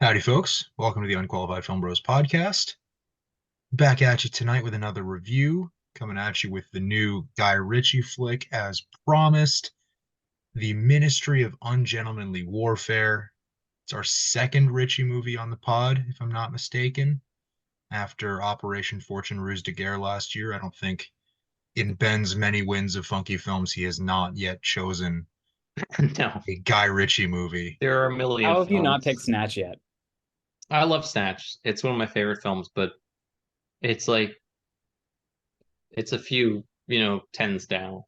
Howdy, folks. Welcome to the Unqualified Filmbros podcast. Back at you tonight with another review, coming at you with the new Guy Ritchie flick as promised, The Ministry of Ungentlemanly Warfare. It's our second Ritchie movie on the pod, if I'm not mistaken. After Operation Fortune Ruse de Guerre last year, I don't think in Ben's many wins of funky films, he has not yet chosen No, a Guy Ritchie movie. there are a million How have you not picked films. Snatch yet? I love Snatch. It's one of my favorite films, but it's like it's a few, tens down.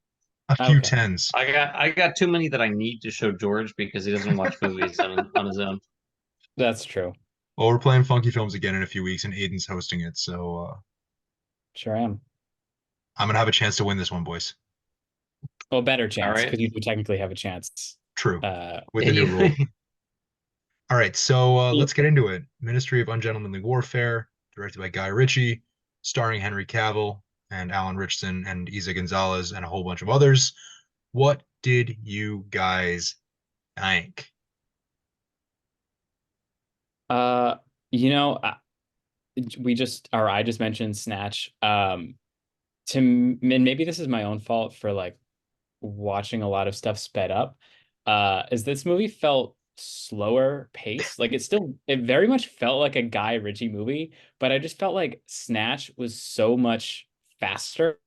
A few Okay, tens. I got too many that I need to show George because he doesn't watch movies on his own. that's true. Well, we're playing Funky Films again in a few weeks, and Aidan's hosting it, so Sure am. I'm gonna have a chance to win this one, boys. Well, better All chance right. because you do technically have a chance. True, Uh, with the new rule. All right, so you- let's get into it. Ministry of Ungentlemanly Warfare, directed by Guy Ritchie, starring Henry Cavill and Alan Ritchson and Isa Gonzalez and a whole bunch of others. What did you guys think? uh, you know, uh, I just mentioned Snatch. And maybe this is my own fault for like watching a lot of stuff sped up. Is this movie felt slower pace? Like it very much felt like a Guy Ritchie movie, but I just felt like Snatch was so much faster.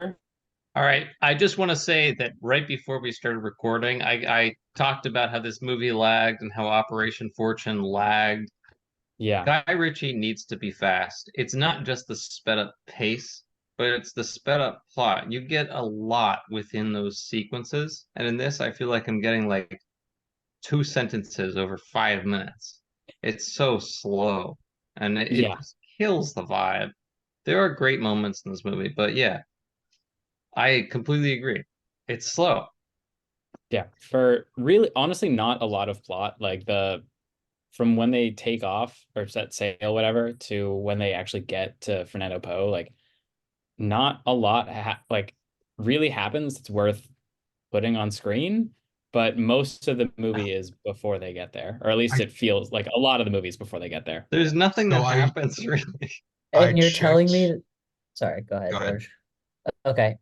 All right. I just want to say that right before we started recording, I talked about how this movie lagged and how Operation Fortune lagged. Yeah. Guy Ritchie needs to be fast. It's not just the sped up pace, but it's the sped up plot. You get a lot within those sequences. And in this, I feel like I'm getting like two sentences over 5 minutes. It's so slow and it Yeah. just kills the vibe. There are great moments in this movie, but yeah, I completely agree. It's slow. Yeah, for really honestly not a lot of plot. Like the from when they take off or set sail, whatever, to when they actually get to Fernando Poe, like not a lot like really happens that's worth putting on screen. But most of the movie is before they get there, or at least I it feels like a lot of the movies before they get there. There's nothing so that I happens really. I And you're telling checked. me, sorry, go Go ahead, ahead. George. Okay.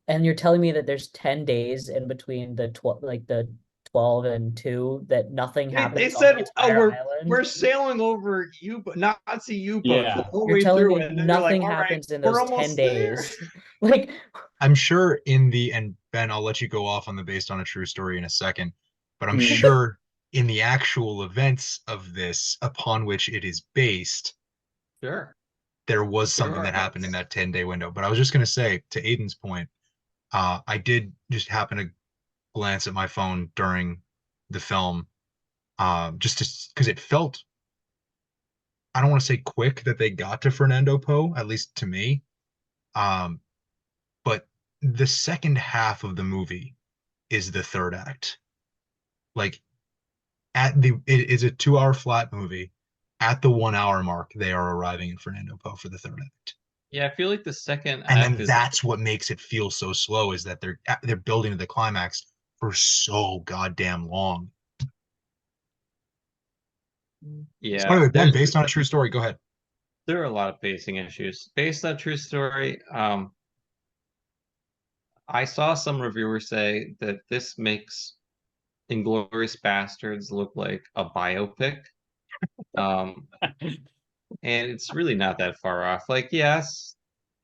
And you're telling me that there's 10 days in between the 12, like the 12 and 2, that nothing They happens on the said, "Oh, entire we're island. sailing over Nazi U-boats the Yeah. whole You're way telling through," me and then they're like, nothing "All right, happens in we're those 10 almost there." days. Like, I'm sure and Ben, I'll let you go off on the based on a true story in a second, but I'm Mm. sure in the actual events of this upon which it is based, Sure, there was there something are that happened in events. that 10-day window. But I was just going to say, to Aiden's point, I did just happen to glance at my phone during the film, just because it felt, I don't want to say quick that they got to Fernando Poe, at least to me. Um, but the second half of the movie is the third act. Like it is a 2 hour flat movie. At the 1 hour mark, they are arriving in Fernando Poe for the third act. Yeah, I feel like the second And act then is that's what makes it feel so slow is that they're building to the climax for so goddamn long. So yeah. anyway, Ben, based on a true story, go ahead. There are a lot of pacing issues based on true story. I saw some reviewers say that this makes Inglorious Bastards look like a biopic. Um, and it's really not that far off. Like, yes,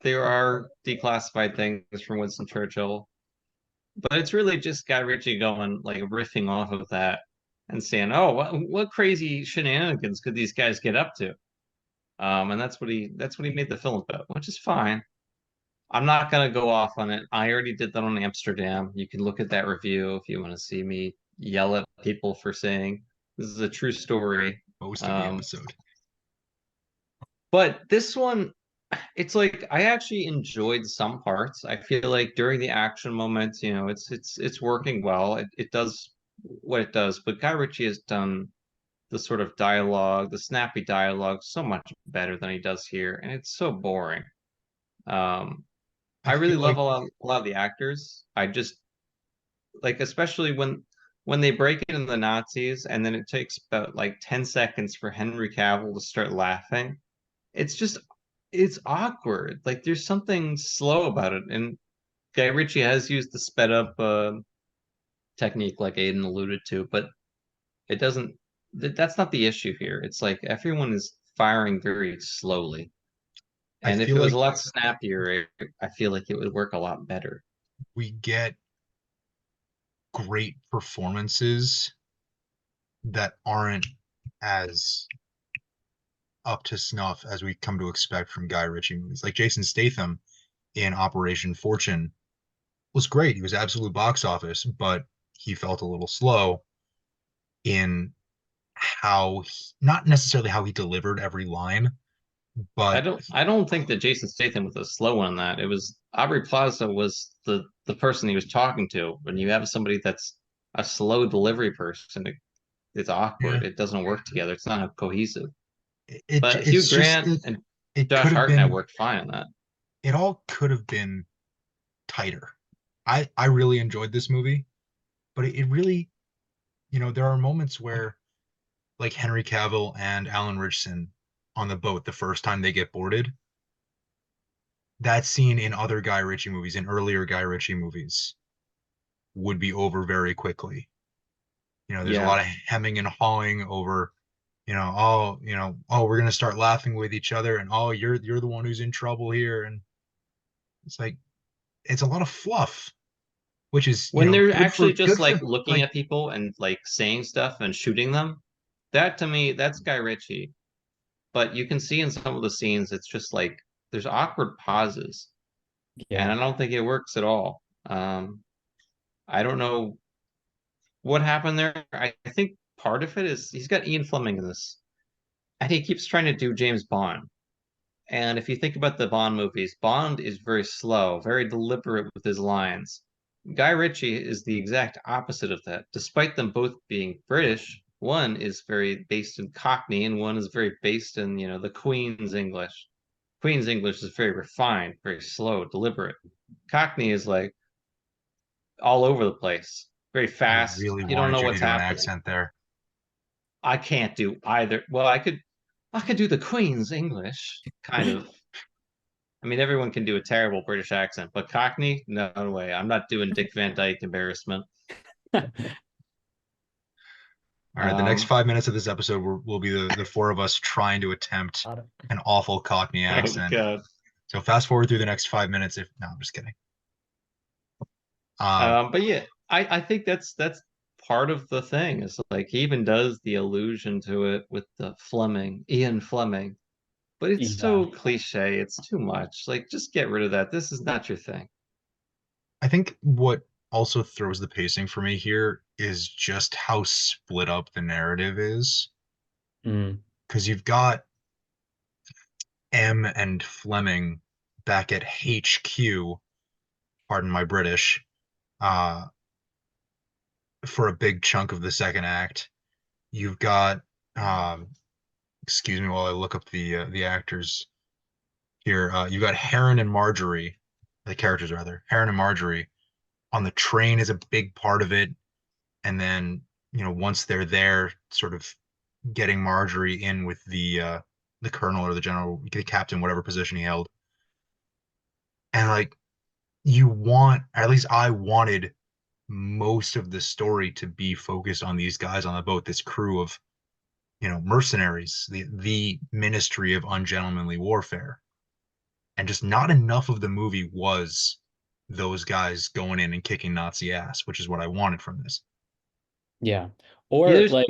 there are declassified things from Winston Churchill, but it's really just Guy Ritchie going like riffing off of that and saying, "Oh, what crazy shenanigans could these guys get up to?" And that's what he made the film about, which is fine. I'm not gonna go off on it. I already did that on Amsterdam. You can look at that review if you want to see me yell at people for saying this is a true story. Most of the Um, episode. but this one, it's like I actually enjoyed some parts. I feel like during the action moments, it's working well. It does what it does. But Guy Ritchie has done the sort of dialogue, the snappy dialogue, so much better than he does here, and it's so boring. Um, I I really feel love like a lot of the actors. I just like, especially when when they break into the Nazis, and then it takes about like 10 seconds for Henry Cavill to start laughing. It's just it's awkward. Like there's something slow about it. And Guy Ritchie has used the sped up technique like Aidan alluded to, but it doesn't that's not the issue here. It's like everyone is firing very slowly. I And if feel it was like a lot snappier, I feel like it would work a lot better. we get great performances that aren't as up to snuff as we come to expect from Guy Ritchie movies. Like Jason Statham in Operation Fortune was great. He was absolute box office, but he felt a little slow in not necessarily how he delivered every line, but I don't think that Jason Statham was a slow one on that. It was Aubrey Plaza was the person he was talking to. When you have somebody that's a slow delivery person, it's yeah, awkward. It doesn't work together. It's not cohesive. But Hugh it's just Grant and it could Josh have Hartnett been worked fine on that. it all could have been tighter. I really enjoyed this movie, but it really, there are moments where like Henry Cavill and Alan Ritchson on the boat the first time they get boarded. That scene in other Guy Ritchie movies, in earlier Guy Ritchie movies, would be over very quickly. There's a Yeah. lot of hemming and hawing over, oh, we're gonna start laughing with each other, and oh, you're the one who's in trouble here, and it's like it's a lot of fluff, which is When they're good for actually just good for like looking like at people and like saying stuff and shooting them, that to me, that's Guy Ritchie. But you can see in some of the scenes, it's just like there's awkward pauses, and Yeah. I don't think it works at all. I don't know what happened there. I think part of it is he's got Ian Fleming in this, and he keeps trying to do James Bond. And if you think about the Bond movies, Bond is very slow, very deliberate with his lines. Guy Ritchie is the exact opposite of that. Despite them both being British, one is very based in Cockney and one is very based in, the Queen's English. Queen's English is very refined, very slow, deliberate. Cockney is like all over the place, very I fast. really You don't wanted know you to what's do an happening. accent there. I can't do either. Well, I could do the Queen's English, kind of. I mean, everyone can do a terrible British accent, but Cockney, no way. I'm not doing Dick Van Dyke embarrassment. All right, the next Um, 5 minutes of this episode will be the four of us trying to attempt an awful Cockney oh accent. God. So fast forward through the next 5 minutes. If no, I'm just kidding. Um, But yeah, I think that's part of the thing. Is like he even does the allusion to it with the Fleming, Ian Fleming, but it's Yeah. so cliche. It's too much. Like, just get rid of that. This is not your thing. I think what also throws the pacing for me here is just how split up the narrative is. Mm. Because you've got M and Fleming back at HQ, pardon my British, uh, for a big chunk of the second act. You've got, um, excuse me while I look up the actors here. You've got Heron and Marjorie, the characters rather. Heron and Marjorie on the train is a big part of it, and then once they're there, sort of getting Marjorie in with the colonel or the general, the captain, whatever position he held, and like at least I wanted most of the story to be focused on these guys on the boat, this crew of mercenaries, the Ministry of Ungentlemanly Warfare, and just not enough of the movie was those guys going in and kicking Nazi ass, which is what I wanted from this. Yeah. Yeah, Or like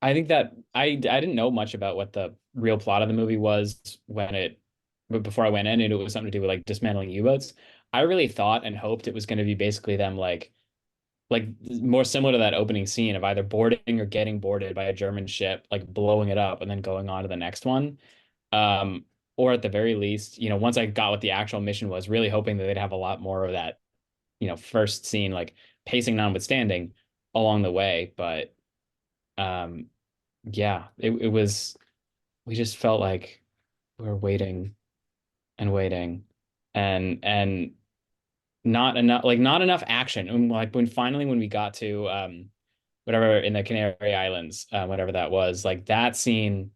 I think that I didn't know much about what the real plot of the movie was but before I went in, and it was something to do with like dismantling U-boats. I really thought and hoped it was going to be basically them like more similar to that opening scene of either boarding or getting boarded by a German ship, like blowing it up and then going on to the next one. Um, or at the very least, once I got what the actual mission was, really hoping that they'd have a lot more of that, first scene, like pacing notwithstanding along the way. But um, yeah, it was, we just felt like we were waiting and waiting and not enough action. And like when we got to whatever in the Canary Islands, whatever that was. Like that scene,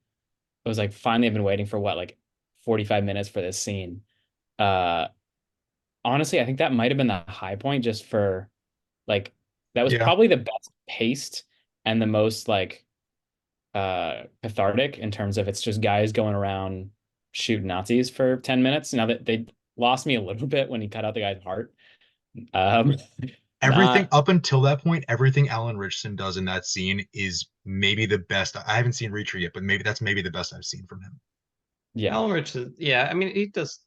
it was like finally I've been waiting for what, like 45 minutes for this scene. Uh, Honestly, I think that might have been the high point just for like that was Yeah. probably the best paced and the most like cathartic in terms of it's just guys going around shooting Nazis for 10 minutes. Now that they lost me a little bit when he cut out the guy's heart. Um Everything not up until that point, everything Alan Richardson does in that scene is maybe the best. I haven't seen Reacher yet, but maybe that's maybe the best I've seen from him. yeah. Alan Richardson, yeah, I mean he does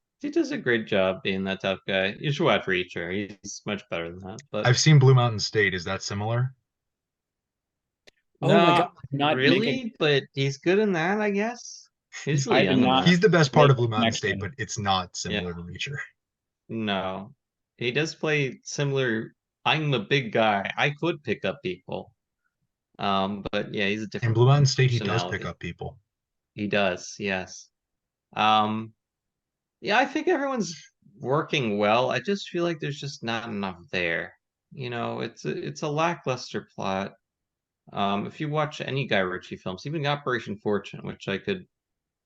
a great job being that tough guy. You should watch Reacher. He's much better than that. But I've seen Blue Mountain State. Is that similar? Oh my God, not not making really, but he's good in that, I guess. He's He's really I did young in not that. he's the best part make of the Blue Mountain State, but connection. it's not Yeah. similar to Reacher. No. He does play similar. I'm a big guy. I could pick up people. But yeah, he's a In different Blue Mountain State, he does pick personality. up people. He does, yes. Um, yeah, I think everyone's working well. I just feel like there's just not enough there. It's a lackluster plot. If you watch any Guy Ritchie films, even Operation Fortune, which I could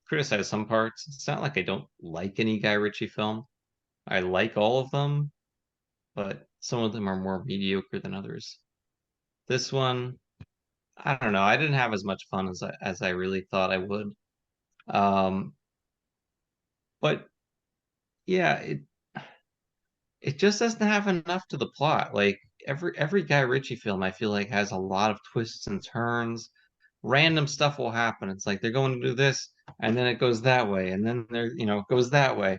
criticize some parts, it's not like I don't like any Guy Ritchie film. I like all of them, but some of them are more mediocre than others. This one, I don't know. I didn't have as much fun as I really thought I would. Um, but yeah, it just doesn't have enough to the plot. Like every Guy Ritchie film, I feel like has a lot of twists and turns. Random stuff will happen. It's like they're going to do this, and then it goes that way, and then goes that way.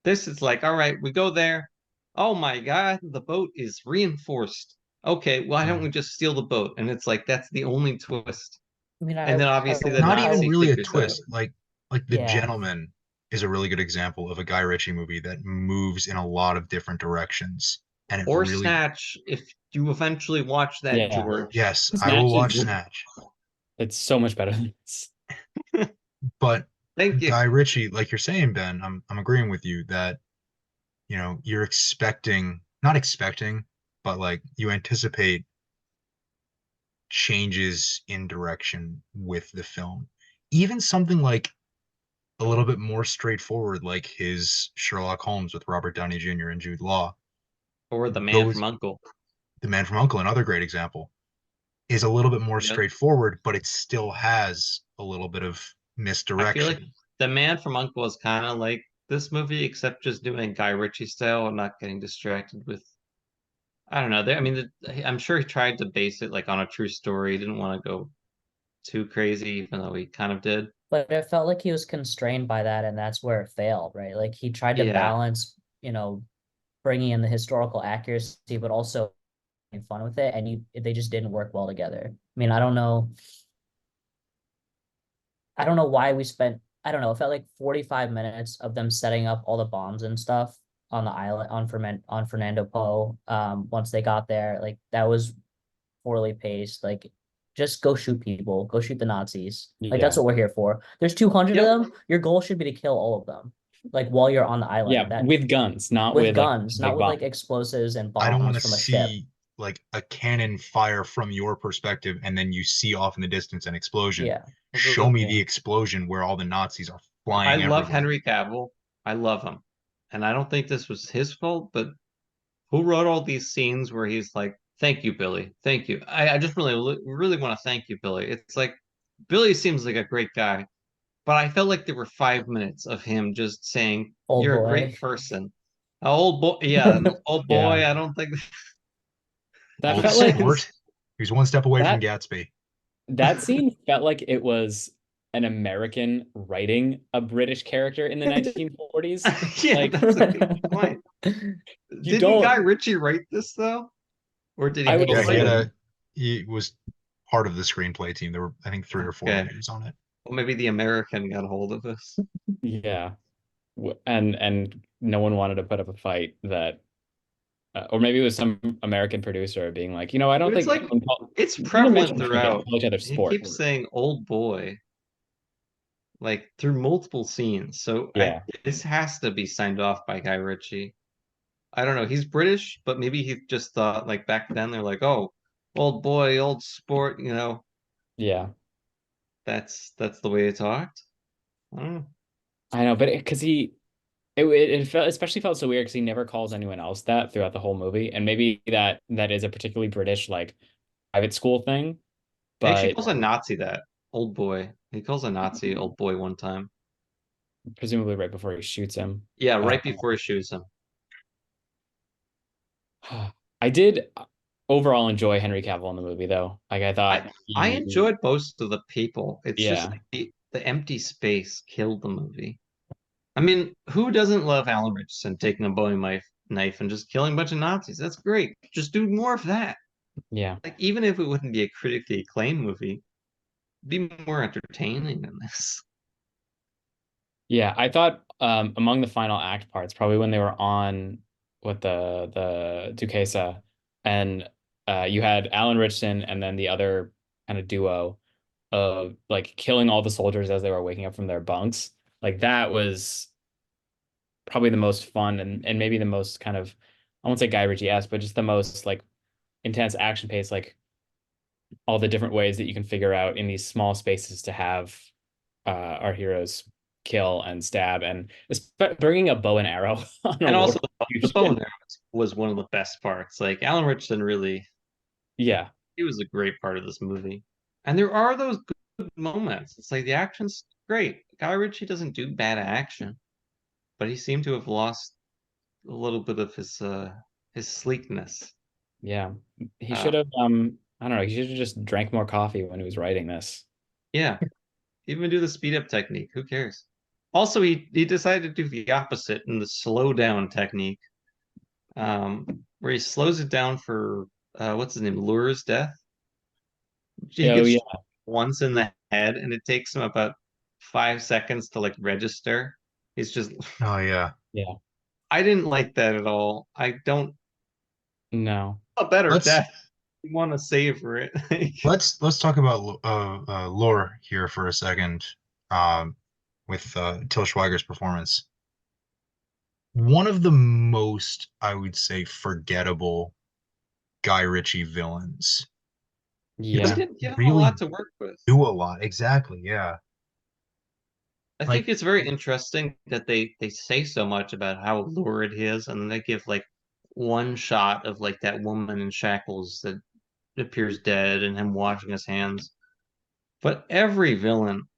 This is like, all right, we go there. Oh my God, the boat is reinforced. Okay, why don't we Mm. just steal the boat? And it's like that's the only twist. I mean, And then I obviously the Not I even Nazi really a figures out. twist. Like The yeah. Gentleman is a really good example of a Guy Ritchie movie that moves in a lot of different directions, and it Or really. Snatch, if you eventually watch that, Yeah. George. Yes, I will Snatch watch is Snatch, it's so much better than this. but Thank you. Guy Ritchie, like you're saying, Ben, I'm agreeing with you that you're expecting, not expecting, but like you anticipate changes in direction with the film. Even something like a little bit more straightforward, like his Sherlock Holmes with Robert Downey Jr. and Jude Law. Or The Man Those, from Uncle. The Man from Uncle, another great example, is a little bit more Yep. straightforward, but it still has a little bit of I feel like misdirection. The Man from Uncle is kind of like this movie, except just doing Guy Ritchie style and not getting distracted with. I don't know. I mean, I'm sure he tried to base it like on a true story. He didn't want to go too crazy, even though he kind of did. But it felt like he was constrained by that, and that's where it failed, right? Like he tried to Yeah. balance, bringing in the historical accuracy, but also having fun with it, and they just didn't work well together. I mean, I don't know. I don't know why we spent, I don't know, it felt like 45 minutes of them setting up all the bombs and stuff on the island on Fernando Po. Once they got there, like that was poorly paced. Like just go shoot people, go shoot the Nazis. Like that's Yeah. what we're here for. There's 200 Yep. of them. Your goal should be to kill all of them. Like while you're on the Yeah, island, that with guns, not with with like guns, not big with bomb. like explosives and I don't want bombs to from a ship. see like a cannon fire from your perspective and then you see off in the distance an explosion. Yeah. Show me the Yeah. explosion where all the Nazis are I flying love everywhere. Henry Cavill. I love him. And I don't think this was his fault, but who wrote all these scenes where he's like, thank you, Billy. Thank you. I just really want to thank you, Billy. It's like Billy seems like a great guy, but I felt like there were 5 minutes of him just saying, Old you're a boy. great person. An old boy, yeah, an old boy. Yeah. I don't think That Old felt like sport. He was one step away from that Gatsby. that scene felt like it was an American writing a British character in the 1940s. yeah, Like that's a good point. you Didn't Guy don't Ritchie write this though? Or did he I would Yeah, co-write it? assume. he was part of the screenplay team. There were, I think, 3 or 4 Okay. writers on it. Well, maybe the American got hold of this. Yeah. And no one wanted to put up a fight that or maybe it was some American producer being like, I don't But it's think like it's you didn't prevalent mention they can't throughout. call each other He sport. keeps saying old boy like through multiple scenes. So Yeah. this has to be signed off by Guy Ritchie. I don't know. He's British, but maybe he just thought like back then they're like, oh, old boy, old sport, Yeah, that's the way he talked. I don't know. I know, but because it felt especially felt so weird because he never calls anyone else that throughout the whole movie, and maybe that is a particularly British like private school thing, He actually but calls a Nazi that old boy. He calls a Nazi old boy one time. presumably right before he shoots him. Yeah, Uh, right before he shoots him. I did overall enjoy Henry Cavill in the movie, though. Like I thought I he, enjoyed most of the people. It's just yeah, like the empty space killed the movie. I mean, who doesn't love Alan Richardson taking a Bowie knife and just killing a bunch of Nazis? That's great. Just do more of that. yeah, Like, even if it wouldn't be a critically acclaimed movie, it'd be more entertaining than this. yeah. I thought among the final act parts, probably when they were on with the Duquesa, and you had Alan Richardson and then the other kind of duo of like killing all the soldiers as they were waking up from their bunks. Like that was probably the most fun and maybe the most kind of I won't say Guy Ritchie-esque, but just the most like intense action pace, like all the different ways that you can figure out in these small spaces to have our heroes kill and stab and bringing a bow and arrow on a And war also, the bow and execution. arrows was one of the best parts. Like, Alan Richardson really, Yeah, he was a great part of this movie. And there are those good moments. It's like the action's great. Guy Ritchie doesn't do bad action, but he seemed to have lost a little bit of his sleekness. yeah. He Uh, should have I don't know, he should have just drank more coffee when he was writing this. yeah, even do the speed up technique. Who cares? Also, he decided to do the opposite in the slow down technique, where he slows it down for what's his name, Lure's death. He Oh gets yeah, shot once in the head, and it takes him about 5 seconds to like register. He's just, Oh yeah. yeah. I didn't like that at all. I don't No. a better Let's death. You want to savor it. let's talk about lore here for a second. With Till Schweiger's performance. One of the most, I would say, forgettable Guy Ritchie villains. He But he Yeah. doesn't didn't give him a really lot to work with. do a lot. Exactly. Yeah. I think Like, it's very interesting that they say so much about how lurid he is, and then they give like one shot of like that woman in shackles that appears dead and him washing his hands. But every villain,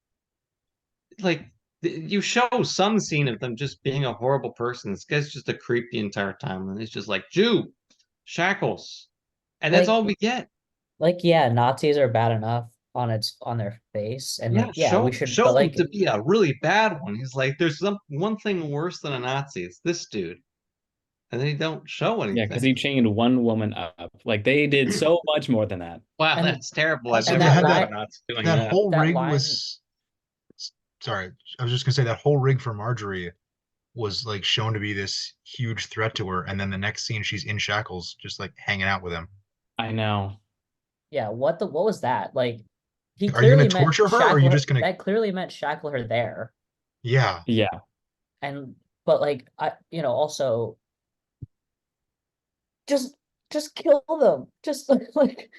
like you show some scene of them just being a horrible person. This guy's just a creep the entire time, and it's just like Jew, shackles, and that's Like all we get. yeah, Nazis are bad enough on their face, and Yeah, like yeah, we should, but show him like to be a really bad one. He's like, there's one thing worse than a Nazi. It's this dude, and they don't show Yeah, because anything. he chained one woman up. Like they did so much more than that. Wow, and that's terrible. I've also and they never that had heard of that a line Nazi doing that that. whole that rig line was sorry, I was just gonna say that whole rig for Marjorie was like shown to be this huge threat to her, and then the next scene she's in shackles, just like hanging out with him. I know. yeah, what was that? Like he Are you gonna clearly meant torture her, or are you shackle her, just gonna? that clearly meant shackle her there. Yeah, Yeah. And but like I also just just kill them. Just like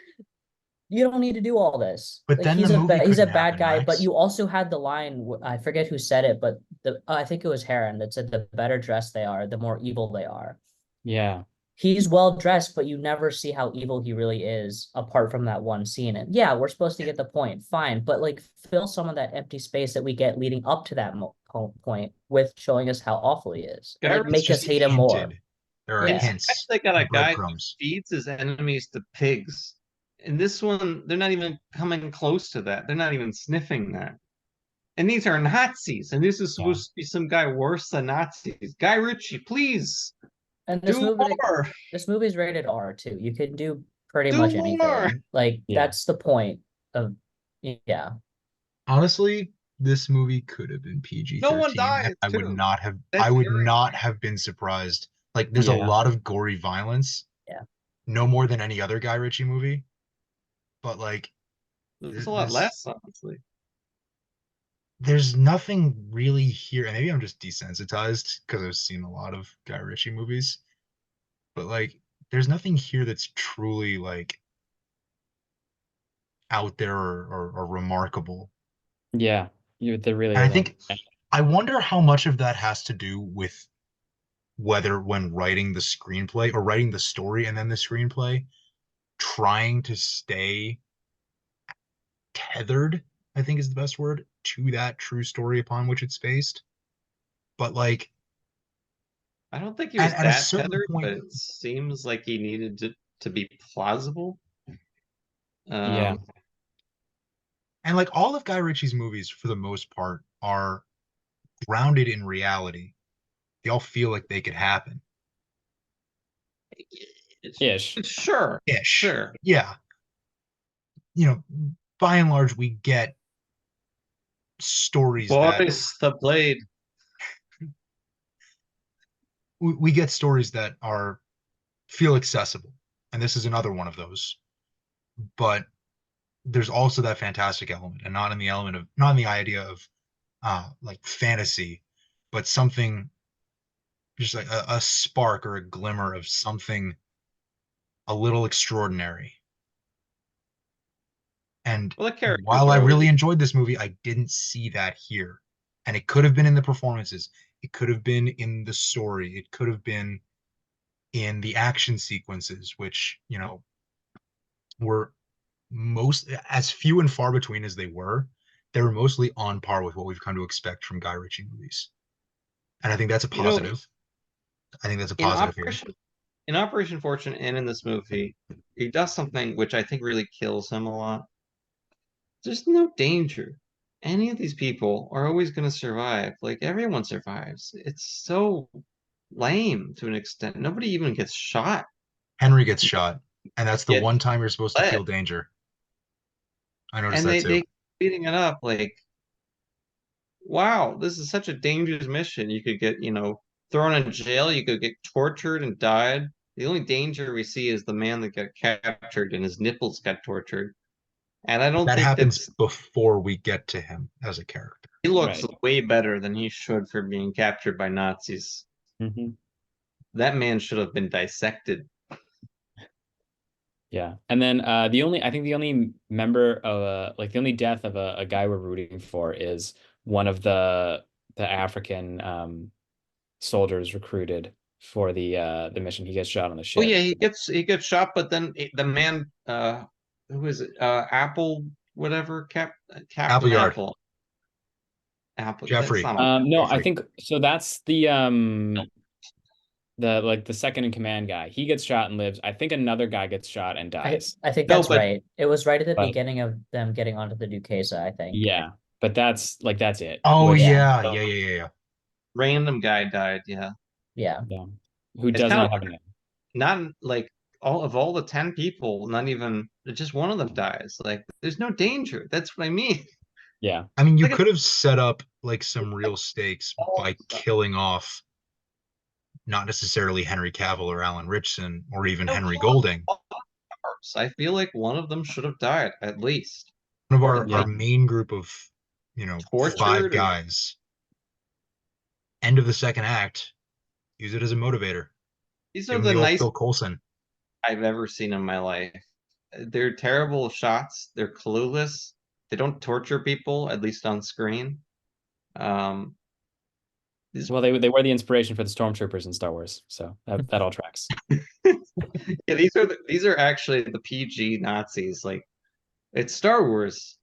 you don't need to do all this. but Like then the movie he's a couldn't bad happen, guy, but Max. you also had the line, I forget who said it, but I think it was Heron that said the better dressed they are, the more evil they are. Yeah. He's well dressed, but you never see how evil he really is apart from that one scene. And yeah, we're supposed to get the point, fine, but like fill some of that empty space that we get leading up to that point with showing us how awful he is, and Guy like It's make Ritchie, us just hate him more. hinted. There are in Yeah, Smash, hints, they got a guy who breadcrumbs. feeds his enemies to pigs. In this one, they're not even coming close to that. They're not even sniffing that. And these are Nazis, and this is Yeah. supposed to be some guy worse than Nazis. Guy Ritchie, please and do more. this movie's rated R too. You can do pretty Do much more. anything. Like Yeah. that's the point of yeah. Honestly, this movie could have been No one PG-13, and dies too. I That's would very not have been surprised. Like, there's a Yeah. lot of gory violence, Yeah. no more than any other Guy Ritchie movie, but like, there's a lot this, less, honestly. there's nothing really here, and maybe I'm just desensitized because I've seen a lot of Guy Ritchie movies, but like, there's nothing here that's truly like out there or remarkable. Yeah, there really And I isn't. think I wonder how much of that has to do with whether when writing the screenplay or writing the story and then the screenplay, trying to stay tethered, I think is the best word, to that true story upon which it's based. But like I don't think he was at a that certain tethered, but point, it seems like he needed to be plausible. Yeah. and like all of Guy Ritchie's movies for the most part are grounded in reality. They all feel like they could happen. Ish. Sure, Ish. sure. Yeah. You know, by and large, we get stories that Boris the Blade. we get stories that are feel accessible. And this is another one of those. But there's also that fantastic element, and not in the element of not in the idea of like fantasy, but something just like a spark or a glimmer of something a little extraordinary. And Well, the characters while I are really always enjoyed this movie, I didn't see that here. And it could have been in the performances. It could have been in the story. It could have been in the action sequences, which, you know, were most as few and far between as they were mostly on par with what we've come to expect from Guy Ritchie movies. And I think that's a you know positive. I think that's a in positive here. Operation Fortune and in this movie, he does something which I think really kills him a lot. There's no danger. Any of these people are always going to survive. Like everyone survives. It's so lame to an extent. Nobody even gets shot. Henry gets shot, and that's the Get one time you're supposed to led. feel danger. I noticed And that they too. beating it up like, wow, this is such a dangerous mission. You could get, thrown in jail, you could get tortured and died. The only danger we see is the man that got captured and his nipples got tortured. And I don't That think happens that's before we get to him as a character. he looks Right. way better than he should for being captured by Nazis. That man should have been dissected. Yeah. And then I think the only member of like the only death of a guy we're rooting for is one of the African soldiers recruited for the mission. He gets shot on the Oh ship. yeah, he gets shot, but then the man who is it? Apple whatever Captain Appleyard, Apple. That's Jeffrey, not a No, I Jeffrey. think so that's the second in command guy. He gets shot and lives. I think another guy gets shot and dies. I think no, that's but right. It was right at the But beginning of them getting onto the Duquesa, I think. yeah, but that's it. Oh Which yeah, so yeah. random guy died. Yeah, Yeah. yeah, who it's does kind not of have a name. not like all the 10 people, not even just one of them dies. Like there's no danger. That's what I mean. Yeah. I mean, you Like could have set up like some real stakes all by killing off not necessarily Henry Cavill or Alan Ritchson or even no, Henry kill off Golding. all the parts. I feel like one of them should have died at least. One of Or Yeah. our main group of, five tortured or guys. End of the second act, use it as a motivator. these are Give him the the old nice Phil Coulson. I've ever seen in my life. They're terrible shots. They're clueless. They don't torture people, at least on screen. Um, these, Well, they were the inspiration for the stormtroopers in Star Wars, so that all tracks. yeah, these are actually the PG Nazis. Like it's Star Wars,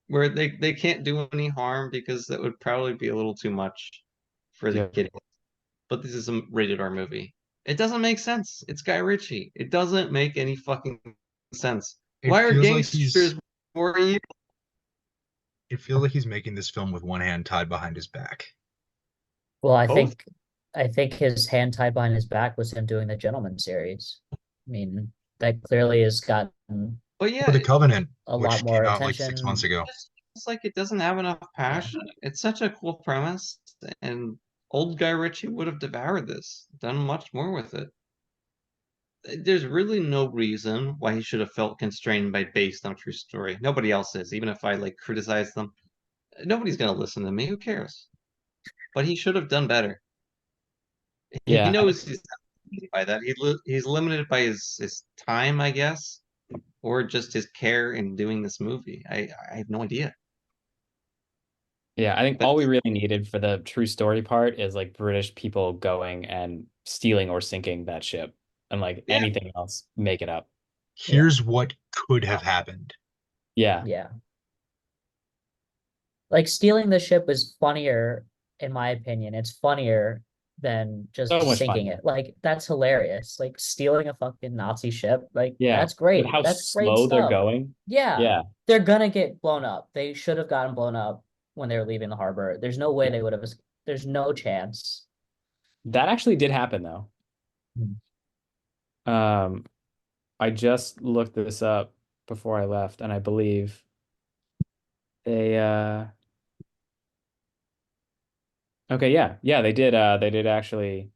where they can't do any harm because that would probably be a little too much for the Yeah. kid. But this is a rated R movie. It doesn't make sense. It's Guy Ritchie. It doesn't make any fucking sense. It Why are feels like gangsters more evil? it feels like he's making this film with one hand tied behind his back. Well, Both. I think his hand tied behind his back was him doing the Gentleman series. I mean, that clearly has gotten But Or yeah, The Covenant, a which lot more came out like 6 months attention. ago. it's like it doesn't have enough passion. It's such a cool premise, and old Guy Ritchie would have devoured this, done much more with it. There's really no reason why he should have felt constrained by based on true story. Nobody else is, even if I like criticize them. Nobody's gonna listen to me. Who cares? But he should have done better. He Yeah. knows he's limited by that. He's limited by his time, I guess. or just his care in doing this movie. I have no idea. Yeah, I think But all we really needed for the true story part is like British people going and stealing or sinking that ship, and like yeah, anything else, make it up. Here's what could have happened. Yeah. Yeah. Like stealing the ship is funnier, in my opinion. It's funnier than just So much sinking funnier. it. Like that's hilarious. Like stealing a fucking Nazi ship, like Yeah. that's With great. how That's great slow they're stuff. going. Yeah. Yeah. They're gonna get blown up. They should have gotten blown up when they were leaving the harbor. There's no way Yeah. they would have. There's no chance. That actually did happen though. Um, I just looked this up before I left, and I believe they okay, yeah, they did actually.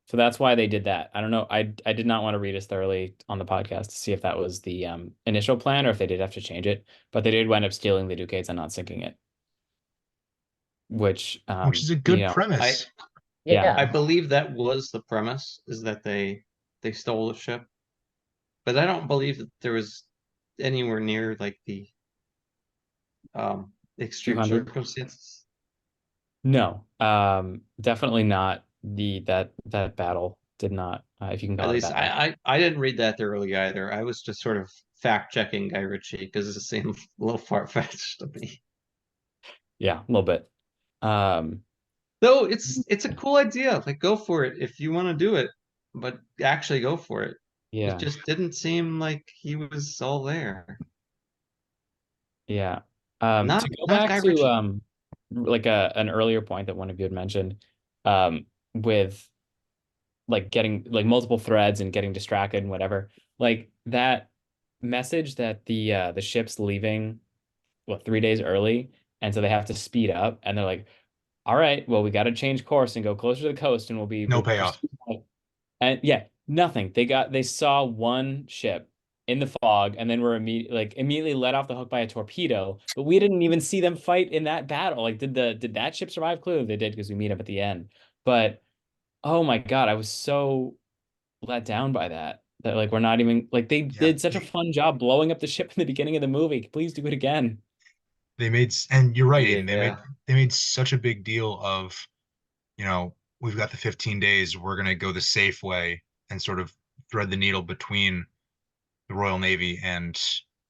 So that's why they did that. I don't know. I did not want to read as thoroughly on the podcast to see if that was the initial plan or if they did have to change it, but they did wind up stealing the Ducates and not sinking it, which Which is a you good know, premise. yeah. I Yeah. believe that was the premise, is that they stole the ship. But I don't believe that there was anywhere near like the extreme 200. circumstances. No, definitely not that battle did not, if you can At call it a least battle. I didn't read that thoroughly either. I was just sort of fact checking Guy Ritchie because it seemed a little far fetched to me. Yeah, a little bit. Um, Though it's a cool idea. Like go for it if you want to do it, but actually go for it. It yeah, just didn't seem like he was all there. yeah. Not To go not back Guy to Ritchie. like an earlier point that one of you had mentioned, with like getting like multiple threads and getting distracted and whatever, like that message that the ship's leaving, what, 3 days early, and so they have to speed up, and they're like, all right, well, we got to change course and go closer to the coast, and No we'll payoff. proceed. And yeah, nothing. They saw one ship in the fog, and then were immediately let off the hook by a torpedo. But we didn't even see them fight in that battle. Like, did that ship survive? Clearly they did because we meet up at the end. But oh my God, I was so let down by that. That like we're not even like they Yeah, did such a fun job blowing up the ship in the beginning of the movie. Please do it again. they made, and you're right, Aiden. Yeah. They made such a big deal of, we've got the 15 days. We're gonna go the safe way and sort of thread the needle between the Royal Navy and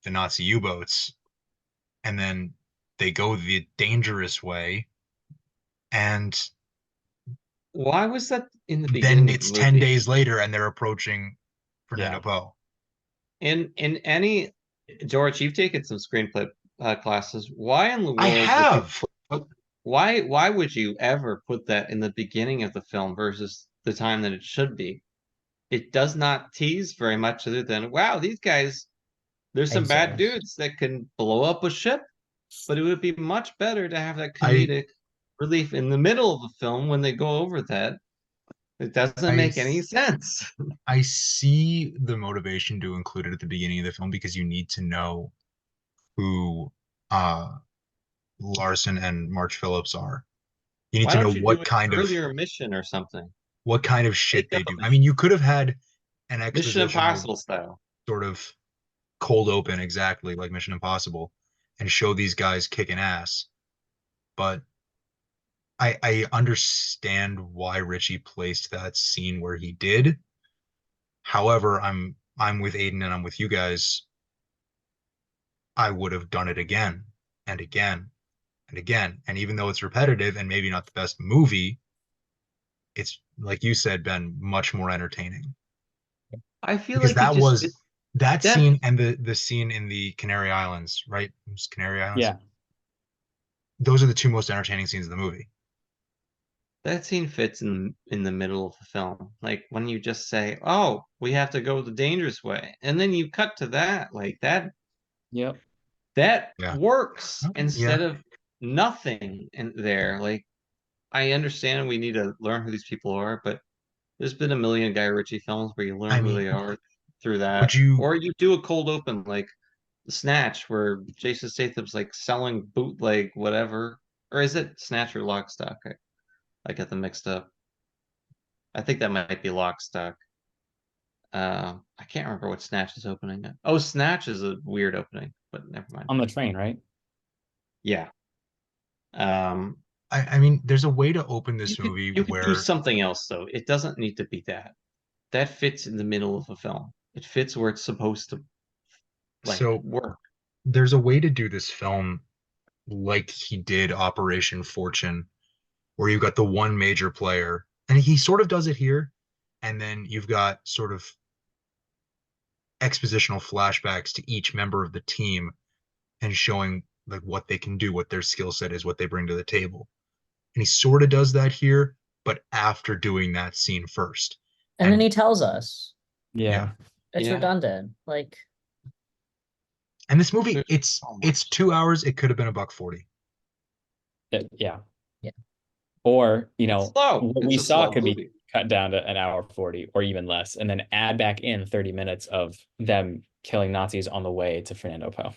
the Nazi U-boats, and then they go the dangerous way, and Why was that in the then beginning of the it's 10 movie? days later and they're approaching Fernando Yeah. Poe. In any George, you've taken some screenplay classes. Why in the I world would you have. put why would you ever put that in the beginning of the film versus the time that it should be? It does not tease very much other than, wow, these guys, there's some bad Exactly. dudes that can blow up a ship, but it would be much better to have that I comedic relief in the middle of the film when they go over that. It doesn't I make any sense. I see the motivation to include it at the beginning of the film because you need to know who uh Larson and March Phillips are. You need Why to know don't you do an earlier mission or something? what kind of Make shit they up a do. I mission. mean, you could have had an Mission expositional Impossible style. sort of cold open exactly like Mission Impossible and show these guys kicking ass. But I understand why Ritchie placed that scene where he did. However, I'm with Aiden and I'm with you guys. I would have done it again and again and again. And even though it's repetitive and maybe not the best movie, it's like you said, Ben, much more entertaining. I feel Because like it that just was that that scene and the scene in the Canary Islands, right? It was Canary Islands. Yeah. Those are the two most entertaining scenes of the movie. that scene fits in the middle of the film. Like when you just say, "Oh, we have to go the dangerous way," and then you cut to that, like Yep. that Yeah. works Okay. instead Yeah. of nothing in there. Like I understand we need to learn who these people are, but there's been a million Guy Ritchie films where you learn I who mean, they are through would that, you or you do a cold open like Snatch, where Jason Statham's like selling bootleg whatever, or is it Snatch or Lock, Stock? I get them mixed up. I think that might be Lock, Stock. I can't remember what Snatch is opening at. Oh, Snatch is a weird opening, but never mind. On the train, right? Yeah. Um, I mean, there's a way to open this you movie could do where something else though. It doesn't need to be that. That fits in the middle of a film. It fits where it's supposed to like so work. there's a way to do this film like he did Operation Fortune, where you've got the one major player, and he sort of does it here, and then you've got sort of expositional flashbacks to each member of the team and showing like what they can do, what their skill set is, what they bring to the table. And he sort of does that here, but after doing that scene first. And then And he tells us Yeah. it's Yeah. redundant. Like, and this movie, There's it's so it's much. 2 hours. It could have been $1.40. Yeah. Yeah. Or, It's slow. what It's we a saw slow could be movie. cut down to an hour 40 or even less, and then add back in 30 minutes of them killing Nazis on the way to Fernando Po.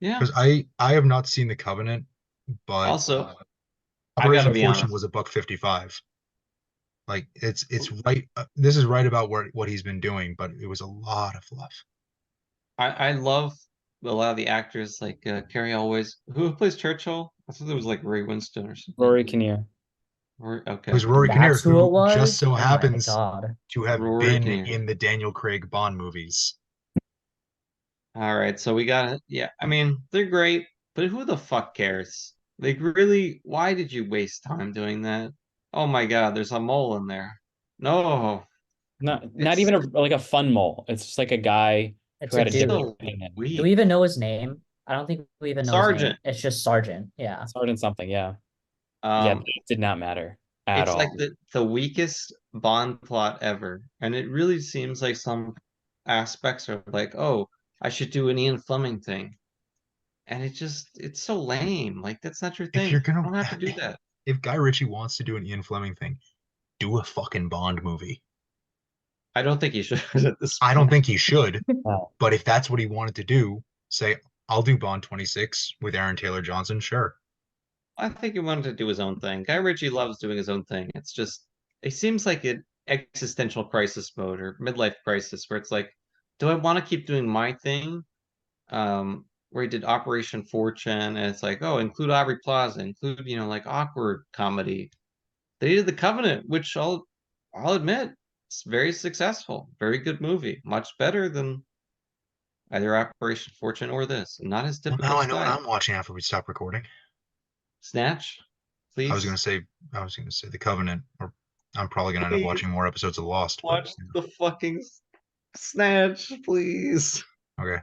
Yeah. Because I have not seen The Covenant, but Also, I gotta Operation be Fortune honest. was $1.55. Like it's right. This is right about what he's been doing, but it was a lot of fluff. I love a lot of the actors like Carrie Always. Who plays Churchill? I thought it was like Ray Winston or something. Rory Kinnear. Or, It was okay. Rory Kinnear, that's who it who just was? so Oh my happens God. to have Rory been Kinnear. in the Daniel Craig Bond movies. All right, so we got it. Yeah, I mean, they're great, but who the fuck cares? Like, really, why did you waste time doing that? Oh my God, there's a mole in there. No, Not it's even like a fun mole. It's just like a guy It's who a had a different dude. so opinion. Do we weak. even know his name? I don't think we even know his name. Sergeant. It's just Sergeant. Yeah. Sergeant something, yeah. Yeah, Um, that did not matter at it's like all. the weakest Bond plot ever, and it really seems like some aspects are like, oh, I should do an Ian Fleming thing, and it's so lame. Like, that's not your If thing. you're You gonna, don't have to do that. if Guy Ritchie wants to do an Ian Fleming thing, do a fucking Bond movie. I don't think you should at this I don't point. think he should, Oh, but if that's what he wanted to do, say I'll do Bond 26 with Aaron Taylor Johnson, sure. I think he wanted to do his own thing. Guy Ritchie loves doing his own thing. It's just, it seems like an existential crisis mode or midlife crisis where it's like, do I want to keep doing my thing? Where he did Operation Fortune, and it's like, oh, include Aubrey Plaza, include, like awkward comedy. They did The Covenant, which I'll admit, it's very successful, very good movie, much better than either Operation Fortune or this. Not his Well, typical now I know what style. I'm watching after we stop recording. Snatch, I was please. gonna say, I was gonna say The Covenant, or I'm probably gonna end up Please watching more episodes of Lost. But watch the fucking Snatch, please. okay,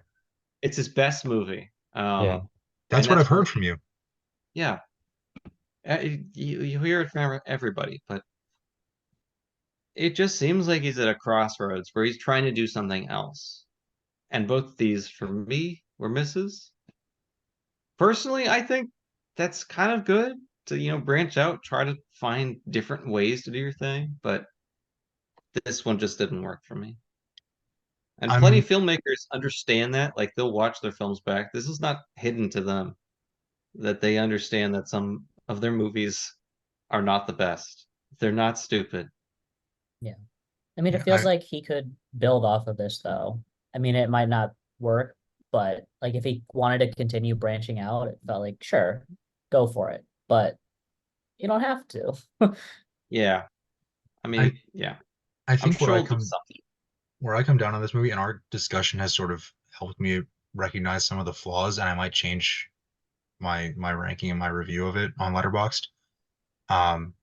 It's his best movie. yeah. And that's what I've that's why, heard from you. yeah, you hear it from everybody, but it just seems like he's at a crossroads where he's trying to do something else. And both these, for me, were misses. Personally, I think that's kind of good to, branch out, try to find different ways to do your thing, but this one just didn't work for me. And plenty I'm of filmmakers understand that, like they'll watch their films back. This is not hidden to them that they understand that some of their movies are not the best. They're not stupid. Yeah. I mean, it yeah, feels like he could build off of this though. I mean, it might not work, but like if he wanted to continue branching out, it felt like sure, go for it. But you don't have to. Yeah. I I mean, yeah. I I'm think sure he'll do something. where I come down on this movie, and our discussion has sort of helped me recognize some of the flaws, and I might change my ranking and my review of it on Letterboxd. Um,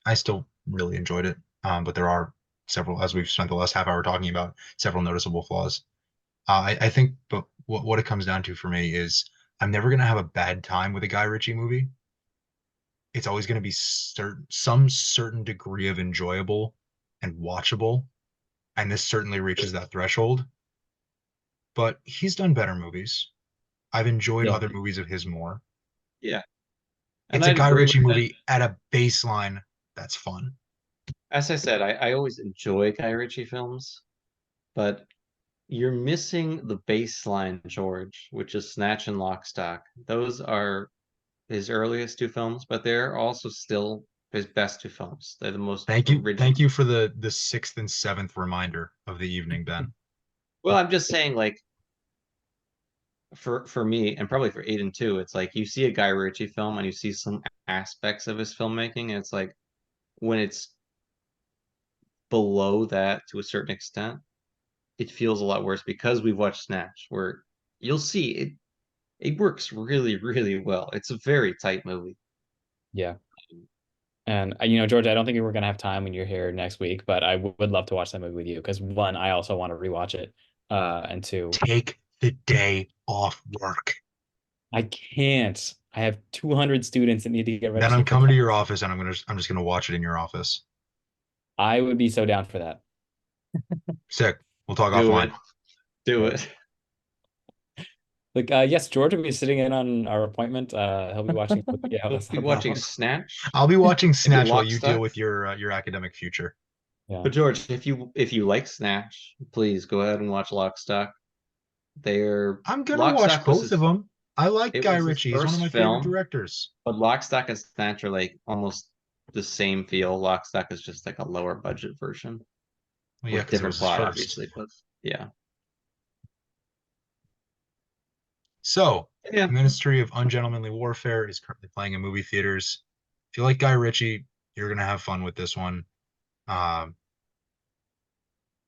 I still really enjoyed it, but there are several, as we've spent the last half hour talking about, several noticeable flaws. I think, but what it comes down to for me is I'm never gonna have a bad time with a Guy Ritchie movie. It's always gonna be some certain degree of enjoyable and watchable, and this certainly reaches that threshold. But he's done better movies. I've enjoyed Yeah. other movies of his more. Yeah. And It's a I'd Guy agree with Ritchie that. movie at a baseline that's fun. As I said, I always enjoy Guy Ritchie films, but you're missing the baseline, George, which is Snatch and Lock, Stock. Those are his earliest two films, but they're also still his best two films. They're the most Thank you. original. Thank you for the 6th and 7th reminder of the evening, Ben. Well, I'm just saying, like, for me, and probably for Aidan too, it's like you see a Guy Ritchie film and you see some aspects of his filmmaking, and it's like when it's below that to a certain extent, it feels a lot worse because we've watched Snatch, where you'll see it works really, really well. It's a very tight movie. Yeah. And George, I don't think we're gonna have time when you're here next week, but I would love to watch that movie with you because one, I also want to rewatch it, and two, Take the day off work. I can't. I have 200 students that need to get Then registered. I'm coming to your office and I'm just gonna watch it in your office. I would be so down for that. Sick. We'll talk Do offline. it. Do it. Like, yes, George will be sitting in on our appointment. He'll be watching. Yeah, We'll be watching Snatch. I'll be watching Snatch while you Lock, Stock. deal with your academic future. Yeah. But George, if you like Snatch, please go ahead and watch Lock, Stock. I'm gonna Lock, watch Stock was both of them. I like it Guy was his Ritchie. He's one of first my favorite film. directors. But Lock, Stock, and Snatch are like almost the same feel. Lock, Stock is just like a lower budget version Well, yeah, with because it different was his plot, first. obviously. But yeah, So, yeah. the Ministry of Ungentlemanly Warfare is currently playing in movie theaters. If you like Guy Ritchie, you're gonna have fun with this one.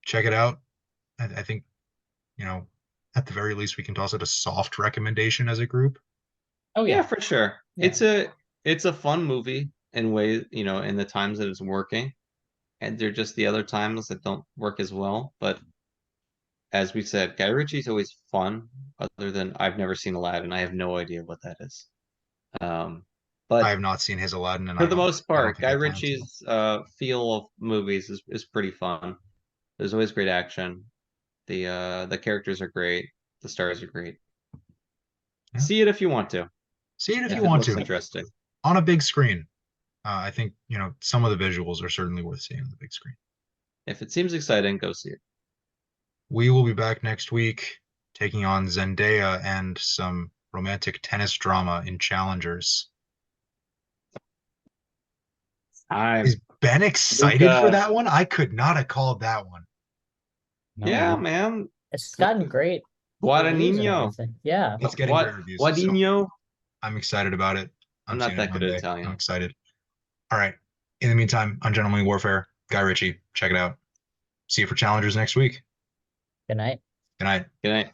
Check it out. I think, at the very least, we can toss it a soft recommendation as a group. Oh Yeah, yeah. for sure. Yeah. It's a fun movie in ways, in the times that it's working. And they're just the other times that don't work as well. But as we said, Guy Ritchie's always fun, other than I've never seen Aladdin. I have no idea what that is. I But have not seen his Aladdin, and for the most I don't part, think Guy I plan to. Ritchie's feel of movies is pretty fun. There's always great action. The characters are great. The stars are great. Yeah. See it if you want to. See it if you it want looks to. interesting. On a big screen. I think, some of the visuals are certainly worth seeing on the big screen. If it seems exciting, go see it. We will be back next week taking on Zendaya and some romantic tennis drama in Challengers. Is Ben excited for that one? I could not have called that one. No, Yeah, man. It's gotten great reviews and Guadagnino. everything. Yeah. It's getting great reviews. So Guadagnino. I'm excited about it. I'm seeing not it that good at Monday. Italian. I'm excited. All right. In the meantime, Ungentlemanly Warfare, Guy Ritchie, check it out. See you for Challengers next week. Good night. Good night. Good night.